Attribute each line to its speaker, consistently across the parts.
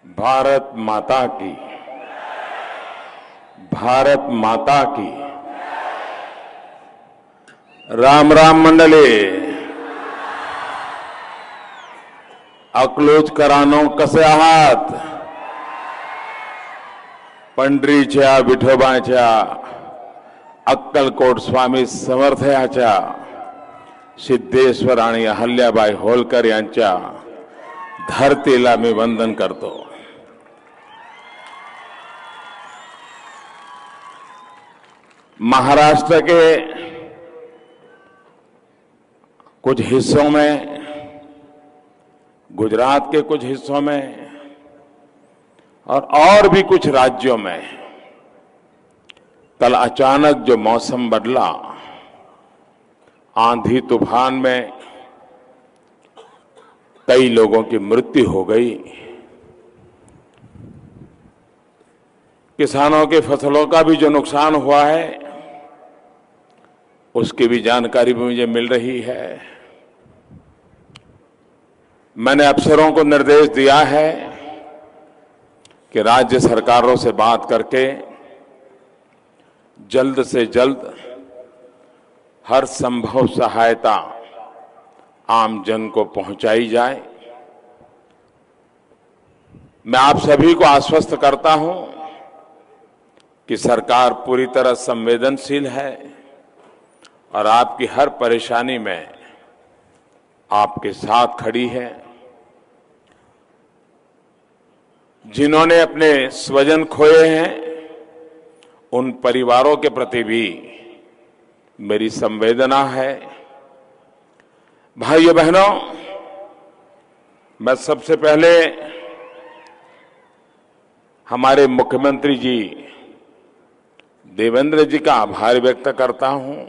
Speaker 1: भारत माता की, भारत माता की। राम राम मंडळी, अकलूजकरांनो कसे आहात? पंढरीच्या विठोबाच्या, अक्कलकोट स्वामी समर्थयाच्या, सिद्धेश्वर आणि अहल्याबाई होळकर यांच्या धरतीला मी वंदन करतो। महाराष्ट्र के कुछ हिस्सों में, गुजरात के कुछ हिस्सों में और भी कुछ राज्यों में कल अचानक जो मौसम बदला, आंधी तूफान में कई लोगों की मृत्यु हो गई। किसानों की फसलों का भी जो नुकसान हुआ है उसकी भी जानकारी भी मुझे मिल रही है। मैंने अफसरों को निर्देश दिया है कि राज्य सरकारों से बात करके जल्द से जल्द हर संभव सहायता आम जन को पहुंचाई जाए। मैं आप सभी को आश्वस्त करता हूं कि सरकार पूरी तरह संवेदनशील है और आपकी हर परेशानी में आपके साथ खड़ी है। जिन्होंने अपने स्वजन खोए हैं, उन परिवारों के प्रति भी मेरी संवेदना है। भाइयों बहनों, मैं सबसे पहले हमारे मुख्यमंत्री जी देवेंद्र जी का आभार व्यक्त करता हूं।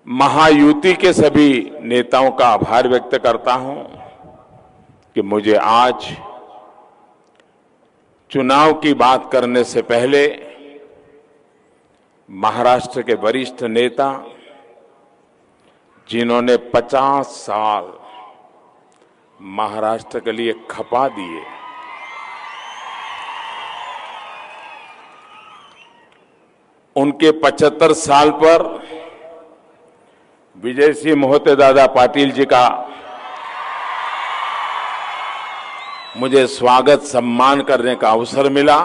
Speaker 1: महायुति के सभी नेताओं का आभार व्यक्त करता हूं कि मुझे आज चुनाव की बात करने से पहले महाराष्ट्र के वरिष्ठ नेता, जिन्होंने 50 साल महाराष्ट्र के लिए खपा दिए, उनके 75 साल पर विजय सिंह मोहिते दादा पाटिल जी का मुझे स्वागत सम्मान करने का अवसर मिला।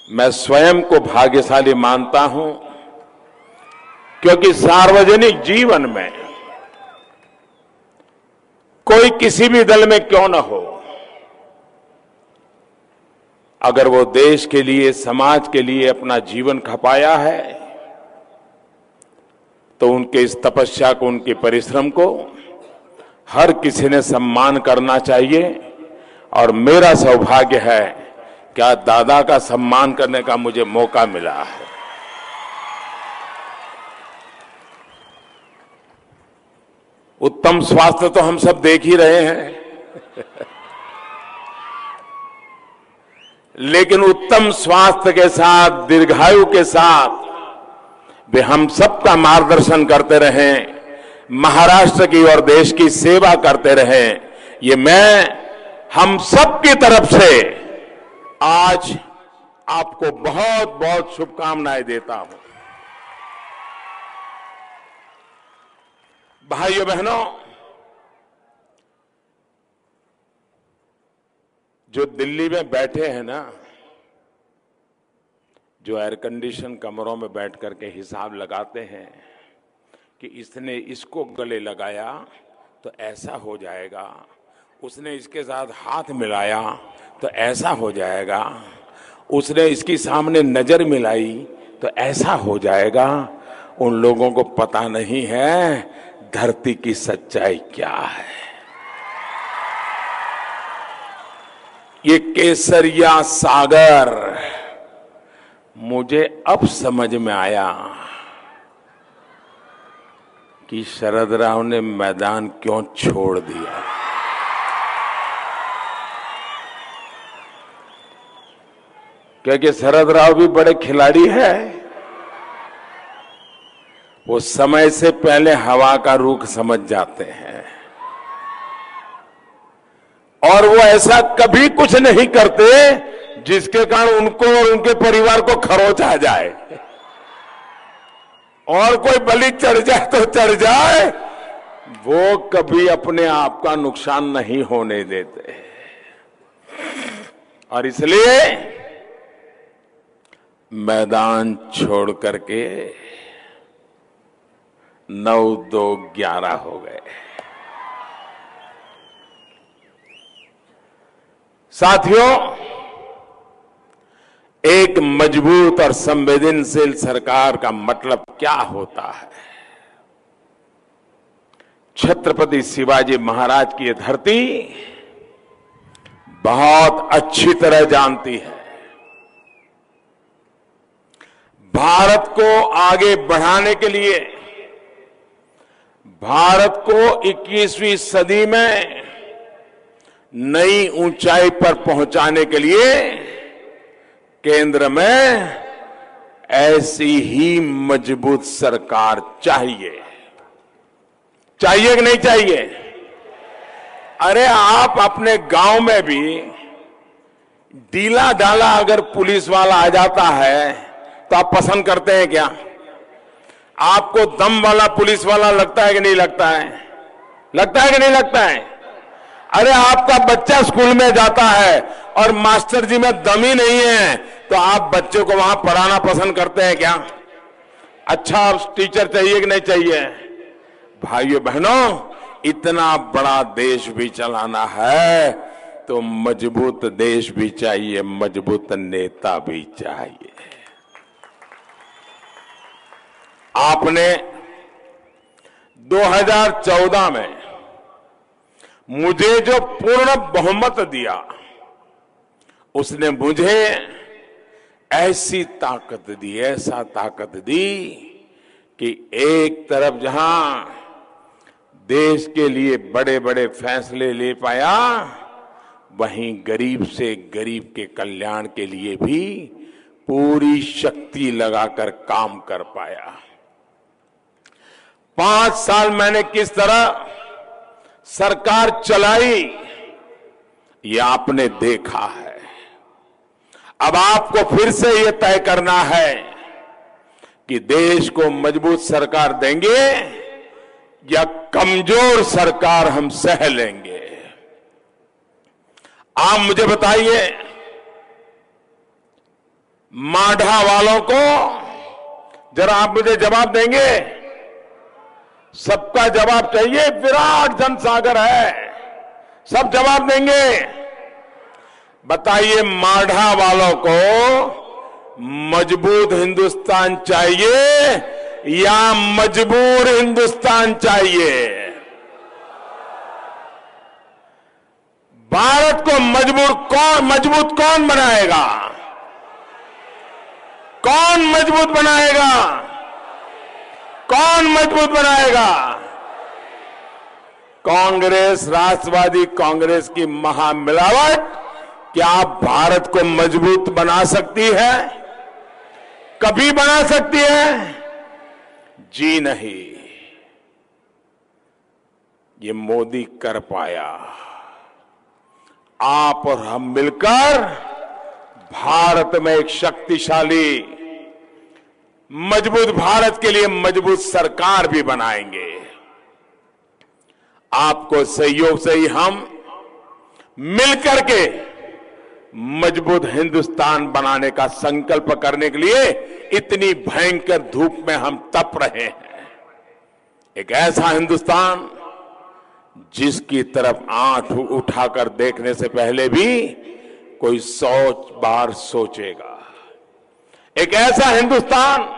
Speaker 1: मैं स्वयं को भाग्यशाली मानता हूं, क्योंकि सार्वजनिक जीवन में कोई किसी भी दल में क्यों न हो, अगर वो देश के लिए, समाज के लिए अपना जीवन खपाया है तो उनके इस तपस्या को, उनके परिश्रम को हर किसी ने सम्मान करना चाहिए। और मेरा सौभाग्य है कि आज दादा का सम्मान करने का मुझे मौका मिला है। उत्तम स्वास्थ्य तो हम सब देख ही रहे हैं लेकिन उत्तम स्वास्थ्य के साथ, दीर्घायु के साथ वे हम सबका मार्गदर्शन करते रहें, महाराष्ट्र की और देश की सेवा करते रहें, ये मैं हम सब की तरफ से आज आपको बहुत बहुत शुभकामनाएं देता हूं। भाइयों बहनों, जो दिल्ली में बैठे हैं ना, जो एयर कंडीशन कमरों में बैठ करके हिसाब लगाते हैं कि इसने इसको गले लगाया तो ऐसा हो जाएगा, उसने इसके साथ हाथ मिलाया तो ऐसा हो जाएगा, उसने इसकी सामने नजर मिलाई तो ऐसा हो जाएगा, उन लोगों को पता नहीं है धरती की सच्चाई क्या है। ये केसरिया सागर मुझे अब समझ में आया कि शरद राव ने मैदान क्यों छोड़ दिया। क्योंकि शरद राव भी बड़े खिलाड़ी है, वो समय से पहले हवा का रुख समझ जाते हैं। और वो ऐसा कभी कुछ नहीं करते जिसके कारण उनको और उनके परिवार को खरोच आ जाए, और कोई बलि चढ़ जाए तो चढ़ जाए, वो कभी अपने आप का नुकसान नहीं होने देते। और इसलिए मैदान छोड़ करके 9-2-11 हो गए। साथियों, एक मजबूत और संवेदनशील सरकार का मतलब क्या होता है, छत्रपति शिवाजी महाराज की ये धरती बहुत अच्छी तरह जानती है। भारत को आगे बढ़ाने के लिए, भारत को 21वीं सदी में नई ऊंचाई पर पहुंचाने के लिए केंद्र में ऐसी ही मजबूत सरकार चाहिए। चाहिए कि नहीं चाहिए? अरे आप अपने गांव में भी डीला डाला अगर पुलिस वाला आ जाता है तो आप पसंद करते हैं क्या? आपको दम वाला पुलिस वाला लगता है कि नहीं लगता है? लगता है कि नहीं लगता है? अरे आपका बच्चा स्कूल में जाता है और मास्टर जी में दम ही नहीं है तो आप बच्चे को वहां पढ़ाना पसंद करते हैं क्या? अच्छा टीचर चाहिए कि नहीं चाहिए? भाइयों बहनों, इतना बड़ा देश भी चलाना है तो मजबूत देश भी चाहिए, मजबूत नेता भी चाहिए। आपने 2014 में मुझे जो पूर्ण बहुमत दिया, उसने मुझे ऐसी ताकत दी, ऐसा ताकत दी कि एक तरफ जहां देश के लिए बड़े बड़े फैसले ले पाया, वहीं गरीब से गरीब के कल्याण के लिए भी पूरी शक्ति लगाकर काम कर पाया। 5 साल मैंने किस तरह सरकार चलाई, ये आपने देखा है। अब आपको फिर से ये तय करना है कि देश को मजबूत सरकार देंगे या कमजोर सरकार हम सह लेंगे। आप मुझे बताइए, माढ़ा वालों को जरा आप मुझे जवाब देंगे? सबका जवाब चाहिए, विराट जनसागर है, सब जवाब देंगे। बताइए, माढ़ा वालों को मजबूत हिंदुस्तान चाहिए या मजबूर हिंदुस्तान चाहिए? भारत को मजबूत कौन बनाएगा? कौन मजबूत बनाएगा? कौन मजबूत बनाएगा? कांग्रेस, राष्ट्रवादी कांग्रेस की महामिलावट क्या भारत को मजबूत बना सकती है? कभी बना सकती है? जी नहीं। ये मोदी कर पाया। आप और हम मिलकर भारत में एक शक्तिशाली मजबूत भारत के लिए मजबूत सरकार भी बनाएंगे। आपको सहयोग से ही हम मिलकर के मजबूत हिंदुस्तान बनाने का संकल्प करने के लिए इतनी भयंकर धूप में हम तप रहे हैं। एक ऐसा हिंदुस्तान जिसकी तरफ आंख उठाकर देखने से पहले भी कोई 100 बार सोचेगा। एक ऐसा हिंदुस्तान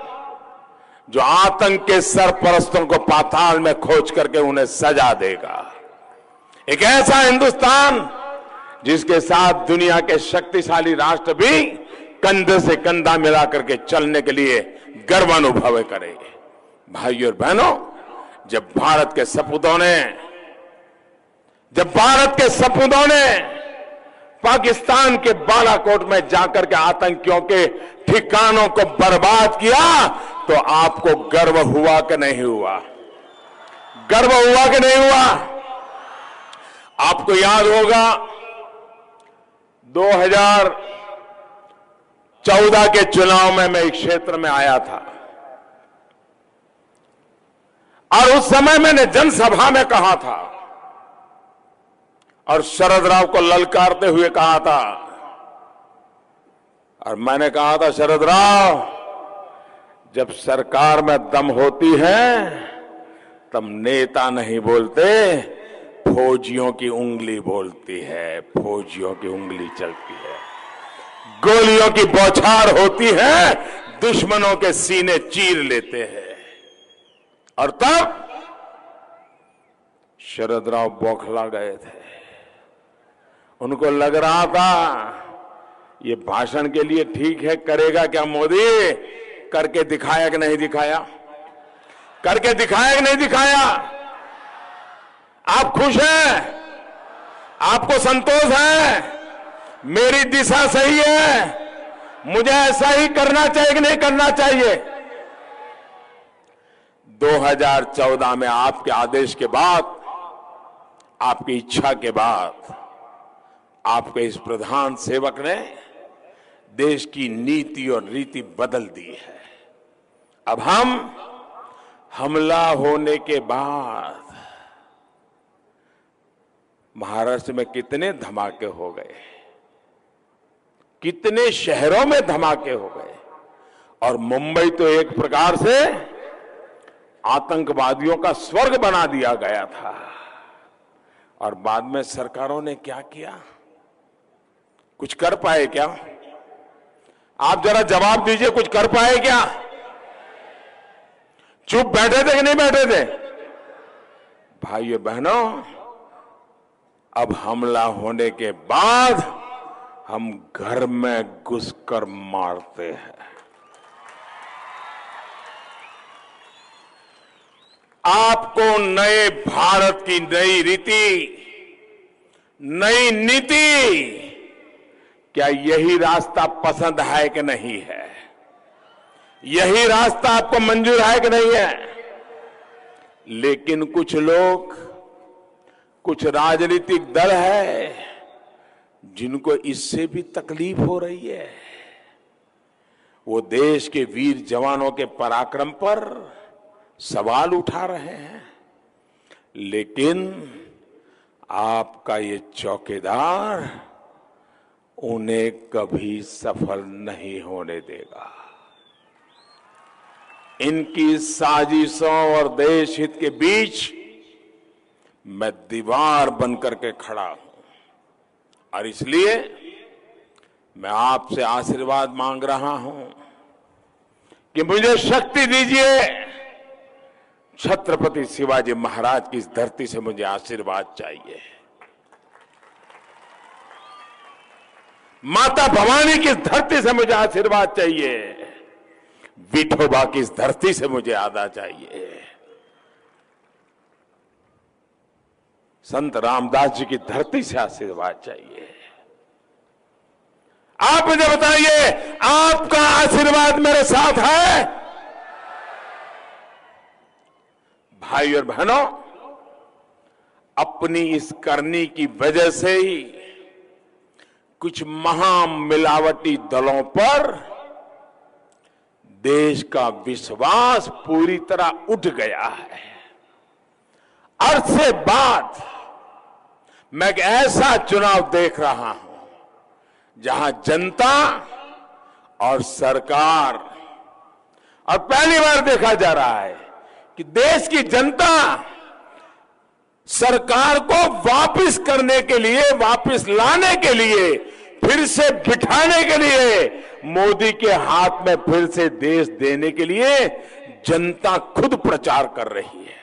Speaker 1: जो आतंक के सरपरस्तों को पाताल में खोज करके उन्हें सजा देगा। एक ऐसा हिंदुस्तान जिसके साथ दुनिया के शक्तिशाली राष्ट्र भी कंधे से कंधा मिला करके चलने के लिए गर्व अनुभव करेंगे। भाइयों और बहनों, जब भारत के सपूतों ने पाकिस्तान के बालाकोट में जाकर के आतंकियों के ठिकानों को बर्बाद किया तो आपको गर्व हुआ कि नहीं हुआ? गर्व हुआ कि नहीं हुआ? आपको याद होगा 2014 के चुनाव में मैं एक क्षेत्र में आया था और उस समय मैंने जनसभा में कहा था और शरद राव को ललकारते हुए कहा था, और मैंने कहा था, शरद राव, जब सरकार में दम होती है तब नेता नहीं बोलते, फौजियों की उंगली बोलती है, फौजियों की उंगली चलती है, गोलियों की बौछार होती है, दुश्मनों के सीने चीर लेते हैं। और तब शरद राव बौखला गए थे। उनको लग रहा था ये भाषण के लिए ठीक है, करेगा क्या मोदी, करके दिखाया कि नहीं दिखाया, करके दिखाया कि नहीं दिखाया। आप खुश हैं, आपको संतोष है, मेरी दिशा सही है, मुझे ऐसा ही करना चाहिए कि नहीं करना चाहिए। 2014 में आपके आदेश के बाद, आपकी इच्छा के बाद, आपके इस प्रधान सेवक ने देश की नीति और रीति बदल दी है। अब हम हमला होने के बाद महाराष्ट्र में कितने धमाके हो गए, कितने शहरों में धमाके हो गए, और मुंबई तो एक प्रकार से आतंकवादियों का स्वर्ग बना दिया गया था। और बाद में सरकारों ने क्या किया, कुछ कर पाए क्या? आप जरा जवाब दीजिए, कुछ कर पाए क्या? चुप बैठे थे कि नहीं बैठे थे? भाइयों बहनों, अब हमला होने के बाद हम घर में घुसकर मारते हैं। आपको नए भारत की नई रीति, नई नीति, क्या यही रास्ता पसंद है कि नहीं है? यही रास्ता आपको मंजूर है कि नहीं है? लेकिन कुछ लोग, कुछ राजनीतिक दल है जिनको इससे भी तकलीफ हो रही है। वो देश के वीर जवानों के पराक्रम पर सवाल उठा रहे हैं, लेकिन आपका ये चौकीदार उन्हें कभी सफल नहीं होने देगा। इनकी साजिशों और देश हित के बीच मैं दीवार बनकर के खड़ा हूं, और इसलिए मैं आपसे आशीर्वाद मांग रहा हूं कि मुझे शक्ति दीजिए। छत्रपति शिवाजी महाराज की इस धरती से मुझे आशीर्वाद चाहिए, माता भवानी की इस धरती से मुझे आशीर्वाद चाहिए, विठोबा की इस धरती से मुझे आदा चाहिए, संत रामदास जी की धरती से आशीर्वाद चाहिए। आप मुझे बताइए, आपका आशीर्वाद मेरे साथ है? भाई और बहनों, अपनी इस करनी की वजह से ही कुछ महामिलावटी दलों पर देश का विश्वास पूरी तरह उठ गया है। अरसे बाद मैं एक ऐसा चुनाव देख रहा हूं जहां जनता और सरकार, और पहली बार देखा जा रहा है कि देश की जनता सरकार को वापस करने के लिए, वापस लाने के लिए, फिर से बिठाने के लिए, मोदी के हाथ में फिर से देश देने के लिए जनता खुद प्रचार कर रही है।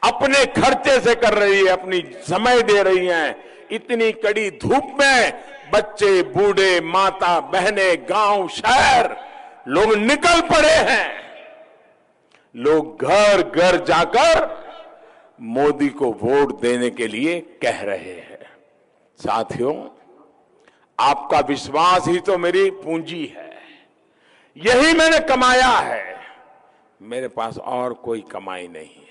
Speaker 1: अपने खर्चे से कर रही है, अपनी समय दे रही है। इतनी कड़ी धूप में बच्चे, बूढ़े, माता, बहनें, गांव, शहर, लोग निकल पड़े हैं। लोग घर घर जाकर मोदी को वोट देने के लिए कह रहे हैं। साथियों, आपका विश्वास ही तो मेरी पूंजी है, यही मैंने कमाया है, मेरे पास और कोई कमाई नहीं है।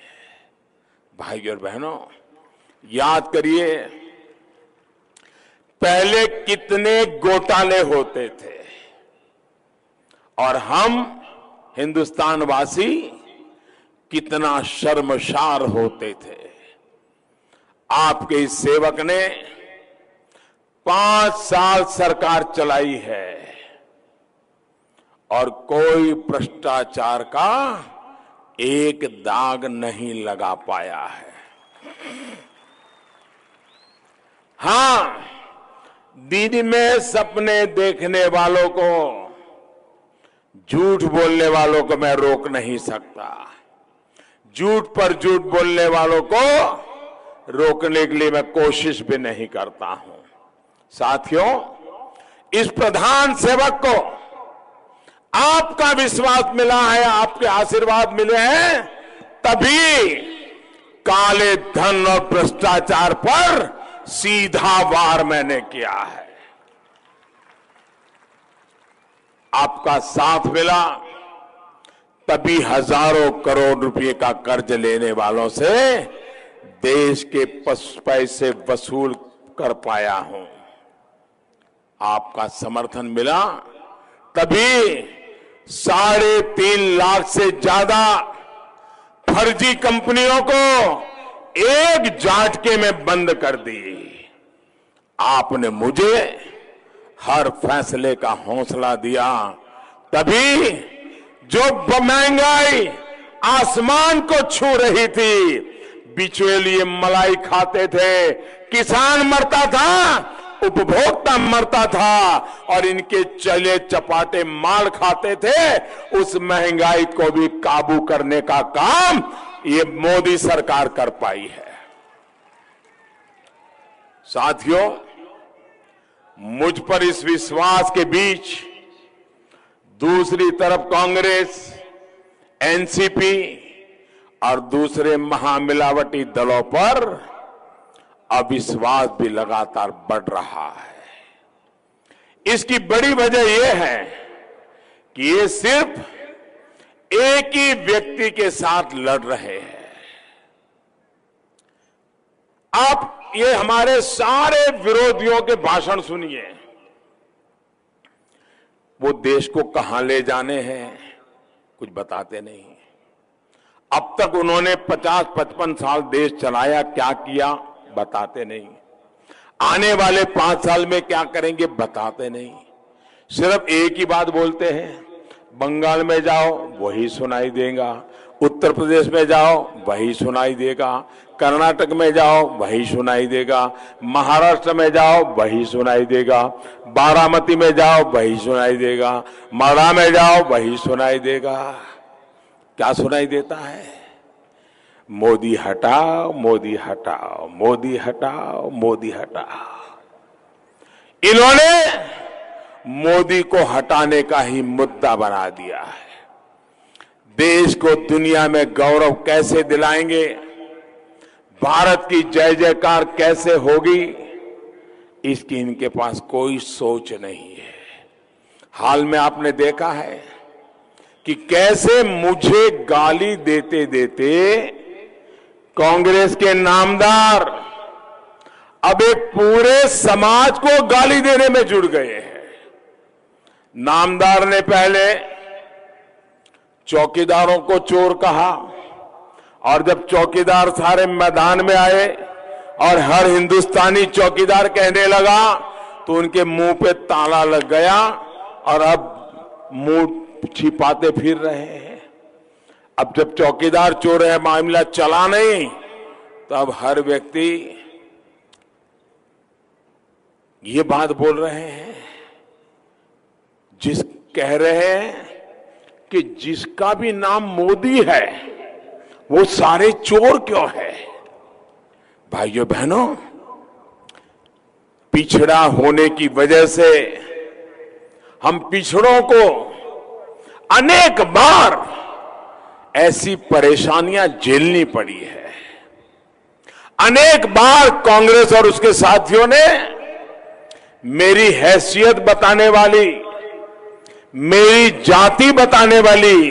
Speaker 1: भाइयों और बहनों, याद करिए पहले कितने घोटाले होते थे और हम हिंदुस्तानवासी कितना शर्मसार होते थे। आपके इस सेवक ने 5 साल सरकार चलाई है और कोई भ्रष्टाचार का एक दाग नहीं लगा पाया है। हां, दिन में सपने देखने वालों को, झूठ बोलने वालों को मैं रोक नहीं सकता। झूठ पर झूठ बोलने वालों को रोकने के लिए मैं कोशिश भी नहीं करता हूं। साथियों, इस प्रधान सेवक को आपका विश्वास मिला है, आपके आशीर्वाद मिले हैं, तभी काले धन और भ्रष्टाचार पर सीधा वार मैंने किया है। आपका साथ मिला तभी हजारों करोड़ रुपए का कर्ज लेने वालों से देश के पैसे वसूल कर पाया हूं। आपका समर्थन मिला तभी 3.5 लाख से ज्यादा फर्जी कंपनियों को एक झटके में बंद कर दी। आपने मुझे हर फैसले का हौसला दिया, तभी जो महंगाई आसमान को छू रही थी, बिचौलिए मलाई खाते थे, किसान मरता था, उपभोक्ता मरता था और इनके चले चपाटे माल खाते थे, उस महंगाई को भी काबू करने का काम ये मोदी सरकार कर पाई है। साथियों, मुझ पर इस विश्वास के बीच दूसरी तरफ कांग्रेस, एनसीपी और दूसरे महामिलावटी दलों पर अविश्वास भी लगातार बढ़ रहा है। इसकी बड़ी वजह यह है कि ये सिर्फ एक ही व्यक्ति के साथ लड़ रहे हैं। आप ये हमारे सारे विरोधियों के भाषण सुनिए, वो देश को कहां ले जाने हैं कुछ बताते नहीं। अब तक उन्होंने 50-55 साल देश चलाया, क्या किया बताते नहीं। आने वाले 5 साल में क्या करेंगे बताते नहीं। सिर्फ एक ही बात बोलते हैं, बंगाल में जाओ वही सुनाई देगा, उत्तर प्रदेश में जाओ वही सुनाई देगा, कर्नाटक में जाओ वही सुनाई देगा, महाराष्ट्र में जाओ वही सुनाई देगा, बारामती में जाओ वही सुनाई देगा, माड़ा में जाओ वही सुनाई देगा। क्या सुनाई देता है? मोदी हटाओ, मोदी हटाओ, मोदी हटाओ, मोदी हटाओ। इन्होंने मोदी को हटाने का ही मुद्दा बना दिया है। देश को दुनिया में गौरव कैसे दिलाएंगे, भारत की जय जयकार कैसे होगी, इसकी इनके पास कोई सोच नहीं है। हाल में आपने देखा है कि कैसे मुझे गाली देते देते कांग्रेस के नामदार अब एक पूरे समाज को गाली देने में जुड़ गए हैं। नामदार ने पहले चौकीदारों को चोर कहा और जब चौकीदार सारे मैदान में आए और हर हिंदुस्तानी चौकीदार कहने लगा तो उनके मुंह पे ताला लग गया और अब मुंह छिपाते फिर रहे हैं। अब जब चौकीदार चोर है, मामला चला नहीं, तो अब हर व्यक्ति ये बात बोल रहे हैं, कह रहे हैं कि जिसका भी नाम मोदी है वो सारे चोर क्यों है। भाइयों बहनों, पिछड़ा होने की वजह से हम पिछड़ों को अनेक बार ऐसी परेशानियां झेलनी पड़ी है। अनेक बार कांग्रेस और उसके साथियों ने मेरी हैसियत बताने वाली, मेरी जाति बताने वाली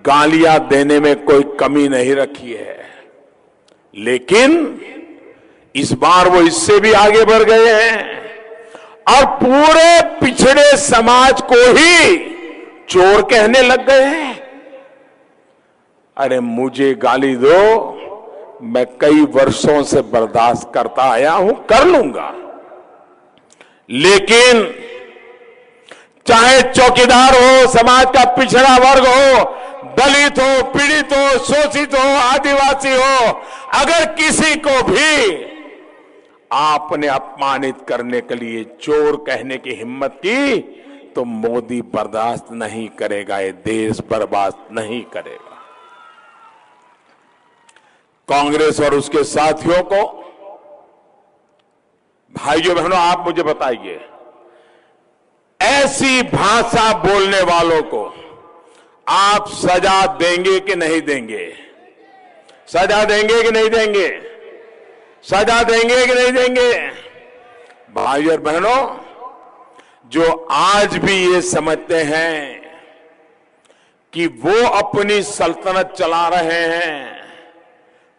Speaker 1: गालियां देने में कोई कमी नहीं रखी है, लेकिन इस बार वो इससे भी आगे बढ़ गए हैं। और पूरे पिछड़े समाज को ही चोर कहने लग गए हैं। अरे मुझे गाली दो, मैं कई वर्षों से बर्दाश्त करता आया हूं, कर लूंगा, लेकिन चाहे चौकीदार हो, समाज का पिछड़ा वर्ग हो, दलित हो, पीड़ित हो, शोषित हो, आदिवासी हो, अगर किसी को भी आपने अपमानित करने के लिए चोर कहने की हिम्मत की तो मोदी बर्दाश्त नहीं करेगा, ये देश बर्बाद नहीं करेगा। कांग्रेस और उसके साथियों को, भाइयों बहनों, आप मुझे बताइए, ऐसी भाषा बोलने वालों को आप सजा देंगे कि नहीं देंगे? सजा देंगे कि नहीं देंगे? सजा देंगे कि नहीं देंगे? भाइयों और बहनों, जो आज भी ये समझते हैं कि वो अपनी सल्तनत चला रहे हैं,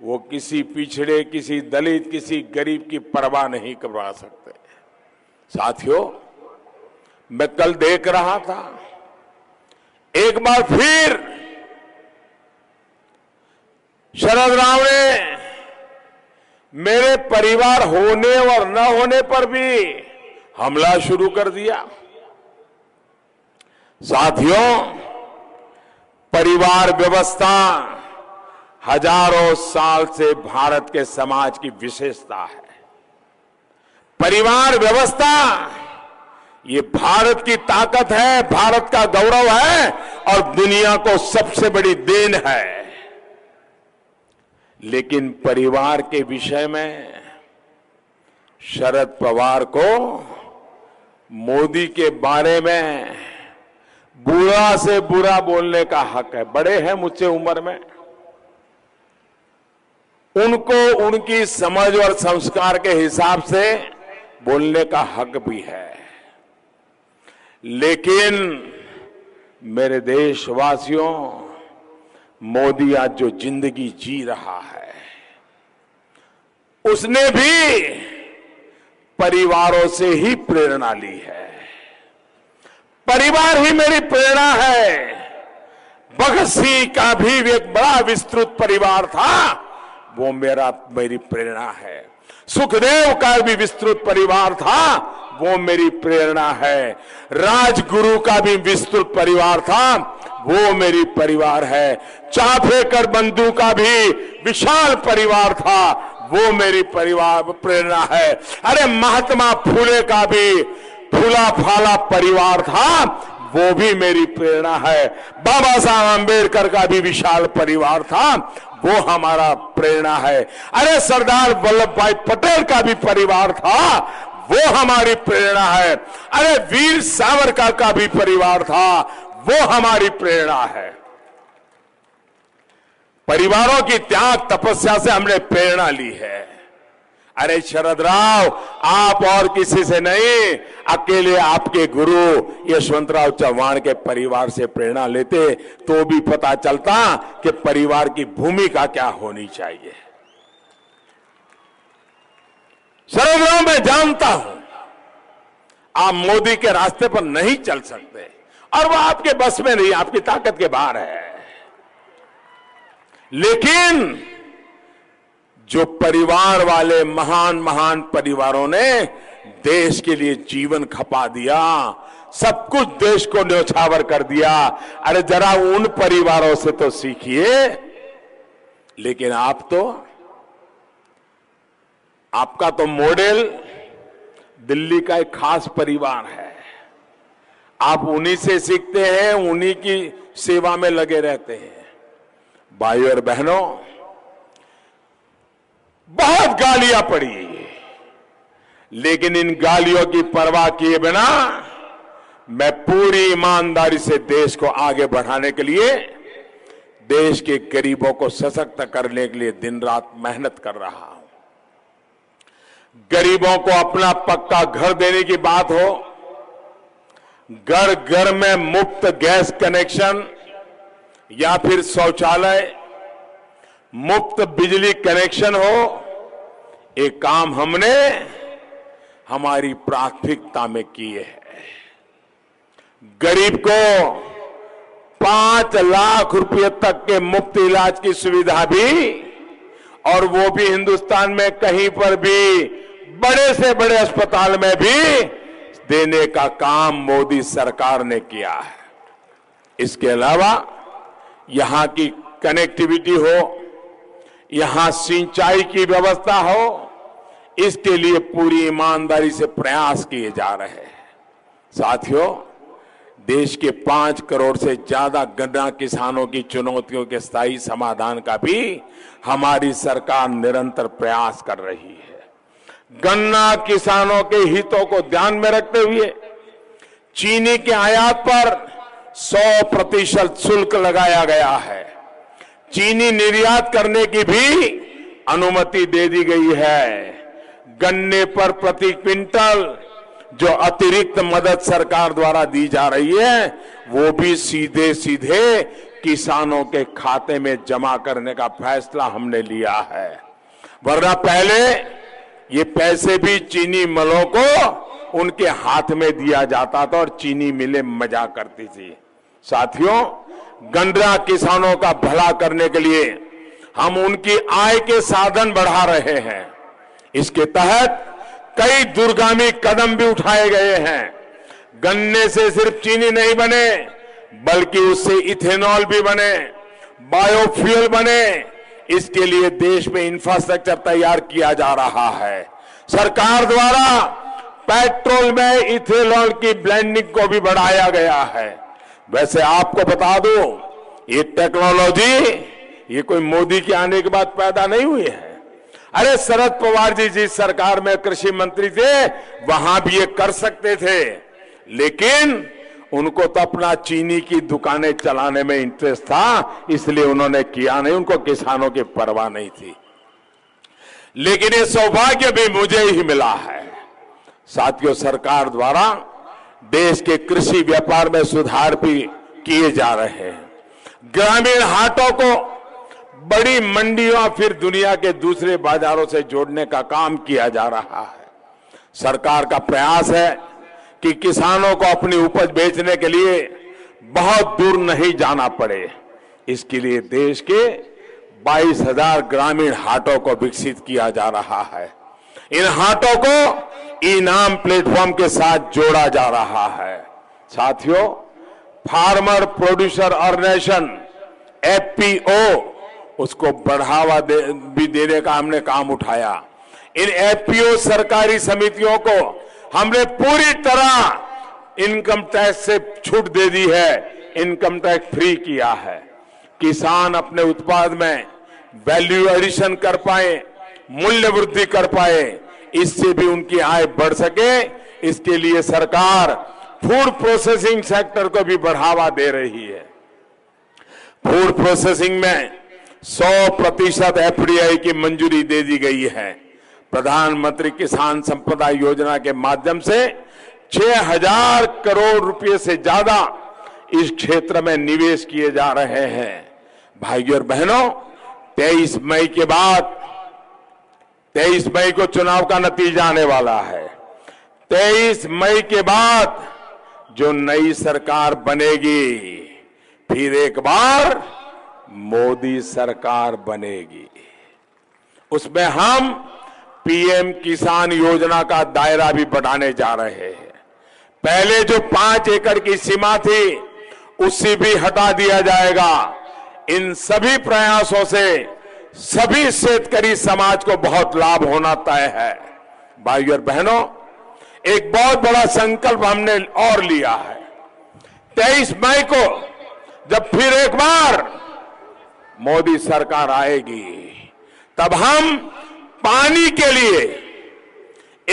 Speaker 1: वो किसी पिछड़े, किसी दलित, किसी गरीब की परवाह नहीं करवा सकते। साथियों, मैं कल देख रहा था, एक बार फिर शरद राव ने मेरे परिवार होने और न होने पर भी हमला शुरू कर दिया। साथियों, परिवार व्यवस्था हजारों साल से भारत के समाज की विशेषता है। परिवार व्यवस्था ये भारत की ताकत है, भारत का गौरव है और दुनिया को सबसे बड़ी देन है। लेकिन परिवार के विषय में शरद पवार को मोदी के बारे में बुरा से बुरा बोलने का हक है। बड़े हैं मुझसे उम्र में, उनको उनकी समझ और संस्कार के हिसाब से बोलने का हक भी है। लेकिन मेरे देशवासियों, मोदी आज जो जिंदगी जी रहा है, उसने भी परिवारों से ही प्रेरणा ली है। परिवार ही मेरी प्रेरणा है। भगत सिंह का भी एक बड़ा विस्तृत परिवार था, वो मेरी प्रेरणा है। सुखदेव का भी विस्तृत परिवार था, वो मेरी प्रेरणा है। राजगुरु का भी विस्तृत परिवार था, वो मेरी परिवार है। चाफेकर बंधु का भी विशाल परिवार था, वो मेरी परिवार प्रेरणा है। अरे महात्मा फुले का भी फूला फाला परिवार था, वो भी मेरी प्रेरणा है। बाबा साहब अंबेडकर का भी विशाल परिवार था, वो हमारा प्रेरणा है। अरे सरदार वल्लभ भाई पटेल का भी परिवार था, वो हमारी प्रेरणा है। अरे वीर सावरकर का भी परिवार था, वो हमारी प्रेरणा है। परिवारों की त्याग तपस्या से हमने प्रेरणा ली है। अरे शरद राव, आप और किसी से नहीं, अकेले आपके गुरु यशवंतराव चव्हाण के परिवार से प्रेरणा लेते तो भी पता चलता कि परिवार की भूमिका क्या होनी चाहिए। शरद राव, मैं जानता हूं आप मोदी के रास्ते पर नहीं चल सकते और वो आपके बस में नहीं, आपकी ताकत के बाहर है। लेकिन जो परिवार वाले महान महान परिवारों ने देश के लिए जीवन खपा दिया, सब कुछ देश को न्यौछावर कर दिया, अरे जरा उन परिवारों से तो सीखिए। लेकिन आपका तो मॉडल दिल्ली का एक खास परिवार है। आप उन्हीं से सीखते हैं, उन्हीं की सेवा में लगे रहते हैं। भाइयों और बहनों, बहुत गालियां पड़ी, लेकिन इन गालियों की परवाह किए बिना मैं पूरी ईमानदारी से देश को आगे बढ़ाने के लिए, देश के गरीबों को सशक्त करने के लिए दिन रात मेहनत कर रहा हूं। गरीबों को अपना पक्का घर देने की बात हो, घर घर में मुफ्त गैस कनेक्शन या फिर शौचालय, मुफ्त बिजली कनेक्शन हो, एक काम हमने हमारी प्राथमिकता में किए हैं। गरीब को 5 लाख रुपए तक के मुफ्त इलाज की सुविधा भी, और वो भी हिंदुस्तान में कहीं पर भी बड़े से बड़े अस्पताल में भी देने का काम मोदी सरकार ने किया है। इसके अलावा यहां की कनेक्टिविटी हो, यहां सिंचाई की व्यवस्था हो, इसके लिए पूरी ईमानदारी से प्रयास किए जा रहे हैं। साथियों, देश के 5 करोड़ से ज्यादा गन्ना किसानों की चुनौतियों के स्थायी समाधान का भी हमारी सरकार निरंतर प्रयास कर रही है। गन्ना किसानों के हितों को ध्यान में रखते हुए चीनी के आयात पर 100% शुल्क लगाया गया है। चीनी निर्यात करने की भी अनुमति दे दी गई है। गन्ने पर प्रति क्विंटल जो अतिरिक्त मदद सरकार द्वारा दी जा रही है, वो भी सीधे सीधे किसानों के खाते में जमा करने का फैसला हमने लिया है। वरना पहले ये पैसे भी चीनी मिलों को उनके हाथ में दिया जाता था और चीनी मिलें मजा करती थी। साथियों, गन्ना किसानों का भला करने के लिए हम उनकी आय के साधन बढ़ा रहे हैं। इसके तहत कई दूरगामी कदम भी उठाए गए हैं। गन्ने से सिर्फ चीनी नहीं बने, बल्कि उससे इथेनॉल भी बने, बायोफ्यूल बने। इसके लिए देश में इंफ्रास्ट्रक्चर तैयार किया जा रहा है। सरकार द्वारा पेट्रोल में इथेनॉल की ब्लेंडिंग को भी बढ़ाया गया है। वैसे आपको बता दूं, ये टेक्नोलॉजी ये कोई मोदी के आने के बाद पैदा नहीं हुई है। अरे शरद पवार जी जिस सरकार में कृषि मंत्री थे, वहां भी ये कर सकते थे, लेकिन उनको तो अपना चीनी की दुकानें चलाने में इंटरेस्ट था, इसलिए उन्होंने किया नहीं। उनको किसानों की परवाह नहीं थी। लेकिन ये सौभाग्य भी मुझे ही मिला है। साथियों, सरकार द्वारा देश के कृषि व्यापार में सुधार भी किए जा रहे हैं। ग्रामीण हाटों को बड़ी मंडियों फिर दुनिया के दूसरे बाजारों से जोड़ने का काम किया जा रहा है। सरकार का प्रयास है कि किसानों को अपनी उपज बेचने के लिए बहुत दूर नहीं जाना पड़े। इसके लिए देश के 22,000 ग्रामीण हाटों को विकसित किया जा रहा है। इन हाटों को ई-नाम प्लेटफॉर्म के साथ जोड़ा जा रहा है। साथियों, फार्मर प्रोड्यूसर ऑर्गेनाइजेशन FPO, उसको बढ़ावा भी देने का हमने काम उठाया। इन FPO सरकारी समितियों को हमने पूरी तरह इनकम टैक्स से छूट दे दी है, इनकम टैक्स फ्री किया है। किसान अपने उत्पाद में वैल्यू एडिशन कर पाए, मूल्य वृद्धि कर पाए, इससे भी उनकी आय बढ़ सके। इसके लिए सरकार फूड प्रोसेसिंग सेक्टर को भी बढ़ावा दे रही है। फूड प्रोसेसिंग में 100% FDI की मंजूरी दे दी गई है। प्रधानमंत्री किसान संपदा योजना के माध्यम से 6,000 करोड़ रुपए से ज्यादा इस क्षेत्र में निवेश किए जा रहे हैं। भाइयों और बहनों, 23 मई के बाद 23 मई को चुनाव का नतीजा आने वाला है। 23 मई के बाद जो नई सरकार बनेगी, फिर एक बार मोदी सरकार बनेगी। उसमें हम PM किसान योजना का दायरा भी बढ़ाने जा रहे हैं। पहले जो 5 एकड़ की सीमा थी, उसे भी हटा दिया जाएगा। इन सभी प्रयासों से सभी शेतकरी समाज को बहुत लाभ होना तय है। भाइयों और बहनों, एक बहुत बड़ा संकल्प हमने और लिया है। 23 मई को जब फिर एक बार मोदी सरकार आएगी, तब हम पानी के लिए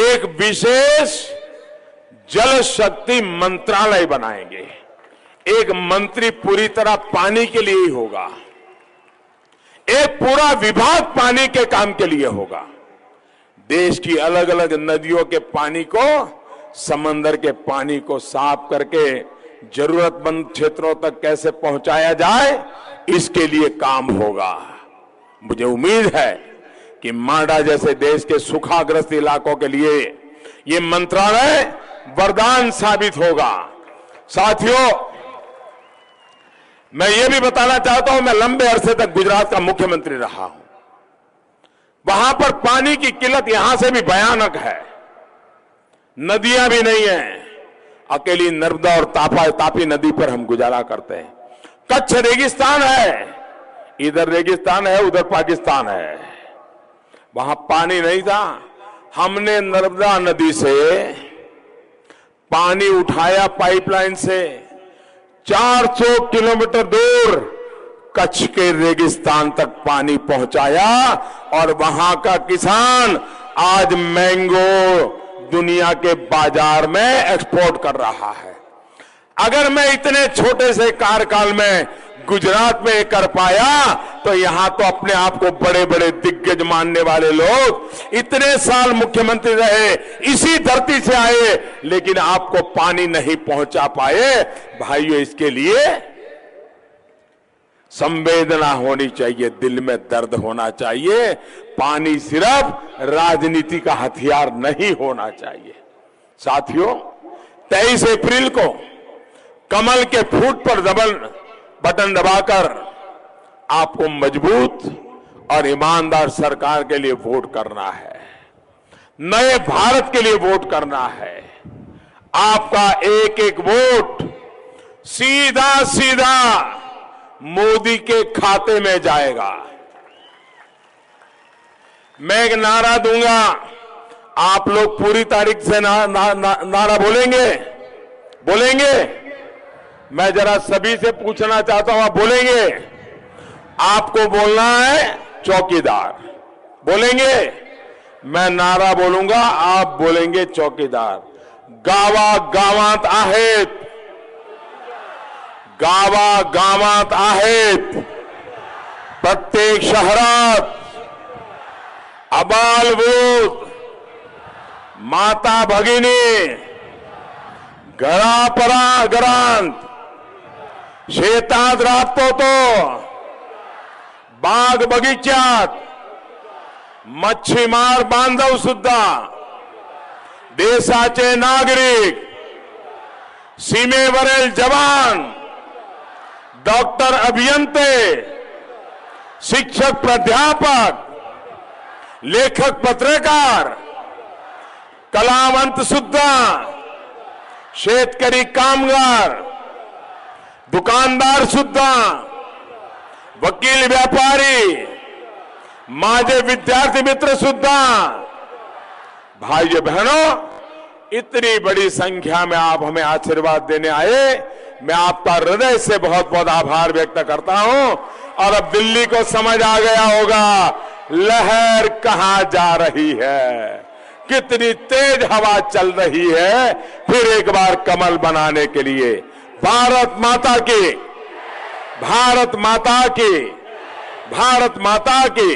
Speaker 1: एक विशेष जल शक्ति मंत्रालय बनाएंगे। एक मंत्री पूरी तरह पानी के लिए ही होगा, एक पूरा विभाग पानी के काम के लिए होगा। देश की अलग अलग नदियों के पानी को, समंदर के पानी को साफ करके जरूरतमंद क्षेत्रों तक कैसे पहुंचाया जाए, इसके लिए काम होगा। मुझे उम्मीद है कि मांडा जैसे देश के सूखाग्रस्त इलाकों के लिए ये मंत्रालय वरदान साबित होगा। साथियों, मैं ये भी बताना चाहता हूं, मैं लंबे अरसे तक गुजरात का मुख्यमंत्री रहा हूं। वहां पर पानी की किल्लत यहां से भी भयानक है, नदियां भी नहीं है, अकेली नर्मदा और तापी नदी पर हम गुजारा करते हैं। कच्छ रेगिस्तान है, इधर रेगिस्तान है, उधर पाकिस्तान है, वहां पानी नहीं था। हमने नर्मदा नदी से पानी उठाया पाइपलाइन से 400 किलोमीटर दूर कच्छ के रेगिस्तान तक पानी पहुंचाया, और वहां का किसान आज मैंगो दुनिया के बाजार में एक्सपोर्ट कर रहा है। अगर मैं इतने छोटे से कार्यकाल में गुजरात में कर पाया, तो यहां तो अपने आप को बड़े बड़े दिग्गज मानने वाले लोग इतने साल मुख्यमंत्री रहे, इसी धरती से आए, लेकिन आपको पानी नहीं पहुंचा पाए। भाइयों, इसके लिए संवेदना होनी चाहिए, दिल में दर्द होना चाहिए। पानी सिर्फ राजनीति का हथियार नहीं होना चाहिए। साथियों, 23 अप्रैल को कमल के फूट पर बटन दबाकर आपको मजबूत और ईमानदार सरकार के लिए वोट करना है, नए भारत के लिए वोट करना है। आपका एक एक वोट सीधा सीधा मोदी के खाते में जाएगा। मैं एक नारा दूंगा, आप लोग पूरी तारीख से नारा बोलेंगे। मैं जरा सभी से पूछना चाहता हूं, आप बोलेंगे? आपको बोलना है चौकीदार, बोलेंगे? मैं नारा बोलूंगा, आप बोलेंगे चौकीदार। गावात आहेत, गावात आहेत, प्रत्येक शहरात अबालवृद्ध, माता भगिनी, घरांत, शेतात राबतो तो, बाग बगीच्यात, मच्छीमार बांधव सुद्धा, देशाचे नागरिक, सीमेवरील जवान, डॉक्टर, अभियंते, शिक्षक, प्राध्यापक, लेखक, पत्रकार, कलावंत सुद्धा, शेतकरी, कामगार, दुकानदार सुद्धा, वकील, व्यापारी, माझे विद्यार्थी मित्र सुद्धा। भाइयों बहनों, इतनी बड़ी संख्या में आप हमें आशीर्वाद देने आए, मैं आपका हृदय से बहुत बहुत आभार व्यक्त करता हूं। और अब दिल्ली को समझ आ गया होगा लहर कहां जा रही है, कितनी तेज हवा चल रही है। फिर एक बार कमल बनाने के लिए भारत माता की, भारत माता की, भारत माता की।